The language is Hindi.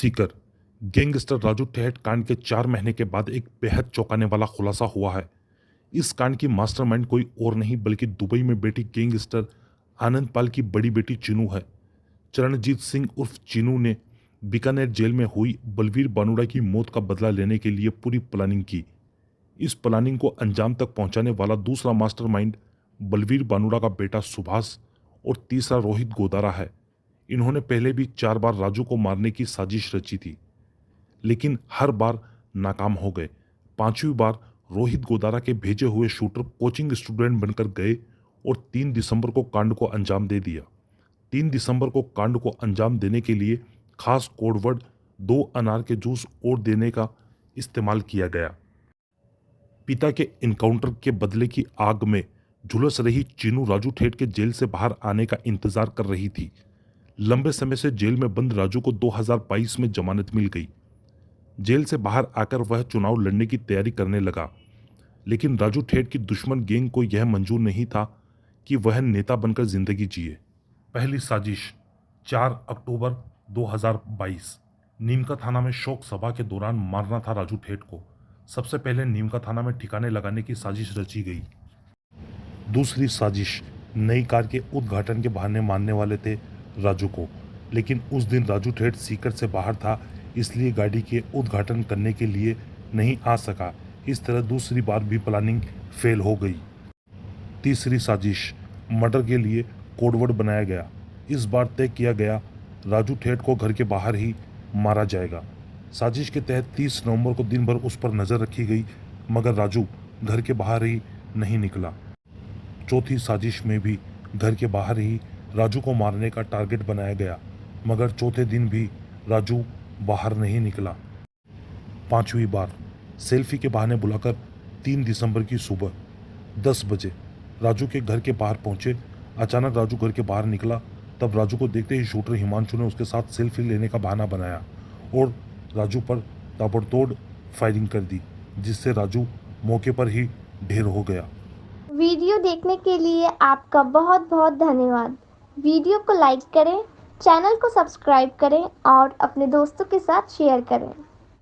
सीकर गैंगस्टर राजू ठेहट कांड के 4 महीने के बाद एक बेहद चौंकाने वाला खुलासा हुआ है। इस कांड की मास्टरमाइंड कोई और नहीं बल्कि दुबई में बैठी गैंगस्टर आनंद पाल की बड़ी बेटी चिनू है। चरणजीत सिंह उर्फ चिनू ने बीकानेर जेल में हुई बलवीर बानुड़ा की मौत का बदला लेने के लिए पूरी प्लानिंग की। इस प्लानिंग को अंजाम तक पहुंचाने वाला दूसरा मास्टरमाइंड बलवीर बानुड़ा का बेटा सुभाष और तीसरा रोहित गोदारा है। इन्होंने पहले भी 4 बार राजू को मारने की साजिश रची थी, लेकिन हर बार नाकाम हो गए। 5वीं बार रोहित गोदारा के भेजे हुए शूटर कोचिंग स्टूडेंट बनकर गए और 3 दिसंबर को कांड को अंजाम दे दिया। 3 दिसंबर को कांड को अंजाम देने के लिए खास कोडवर्ड 2 अनार के जूस और देने का इस्तेमाल किया गया। पिता के इनकाउंटर के बदले की आग में झुलस रही चीनू राजू ठेठ के जेल से बाहर आने का इंतजार कर रही थी। लंबे समय से जेल में बंद राजू को 2022 में जमानत मिल गई। जेल से बाहर आकर वह चुनाव लड़ने की तैयारी करने लगा, लेकिन राजू ठेठ की दुश्मन गैंग को यह मंजूर नहीं था कि वह नेता बनकर जिंदगी जिए। पहली साजिश 4 अक्टूबर 2022 नीमका थाना में शोक सभा के दौरान मारना था राजू ठेठ को। सबसे पहले नीमका थाना में ठिकाने लगाने की साजिश रची गई। दूसरी साजिश नई कार के उद्घाटन के बहाने मारने वाले थे राजू को, लेकिन उस दिन राजू ठेठ सीकर से बाहर था, इसलिए गाड़ी के उद्घाटन करने के लिए नहीं आ सका। इस तरह दूसरी बार भी प्लानिंग फेल हो गई। तीसरी साजिश मर्डर के लिए कोडवर्ड बनाया गया। इस बार तय किया गया राजू ठेठ को घर के बाहर ही मारा जाएगा। साजिश के तहत 30 नवंबर को दिन भर उस पर नजर रखी गई, मगर राजू घर के बाहर ही नहीं निकला। चौथी साजिश में भी घर के बाहर ही राजू को मारने का टारगेट बनाया गया, मगर चौथे दिन भी राजू बाहर नहीं निकला। 5वीं बार सेल्फी के बहाने बुलाकर 3 दिसंबर की सुबह 10 बजे राजू के घर के बाहर पहुंचे। अचानक राजू घर के बाहर निकला, तब राजू को देखते ही शूटर हिमांशु ने उसके साथ सेल्फी लेने का बहाना बनाया और राजू पर ताबड़तोड़ फायरिंग कर दी, जिससे राजू मौके पर ही ढेर हो गया। वीडियो देखने के लिए आपका बहुत बहुत धन्यवाद। वीडियो को लाइक करें, चैनल को सब्सक्राइब करें और अपने दोस्तों के साथ शेयर करें।